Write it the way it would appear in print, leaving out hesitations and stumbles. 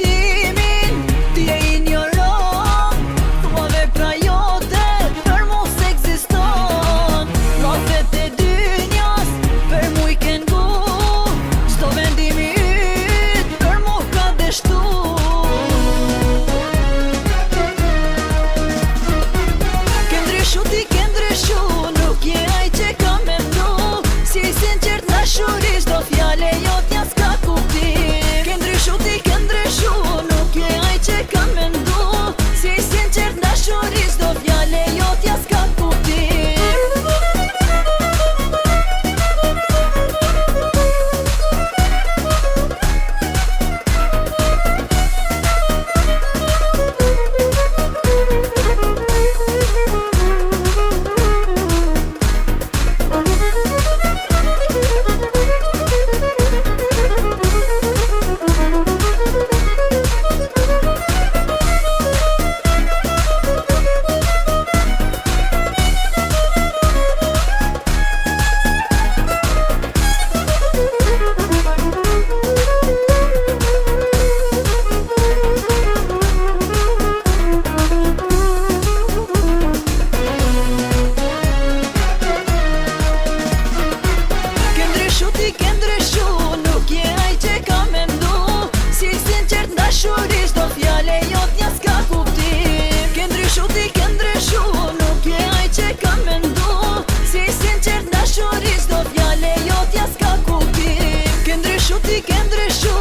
timin, ti e ignoron. Tua vepra jote për mu s'ekziston. Rrafet e dynjas për mu i kengu, çdo vendimi yt për mu ka deshtu. Ti ke ndryshu, nuk je ai që ka mendu. Si sinqert dashuri, çdo fjale jotja s'ka kuptim. Ke ndryshu, ti ke ndryshu, nuk je ai që ka mendu. Si sinqert dashuri, çdo fjale jotja s'ka kuptim. Ti ke ndryshu, nuk je ai që ka mendu. Si sinqert dashuri, çdo fjale jotja s'ka kuptim. Ke ndryshu, ti ke ndryshu, nuk je ai që ka mendu. Si sinqert dashuri, çdo fjale jotja s'ka kuptim. Ke ndryshu, ti ke ndryshu,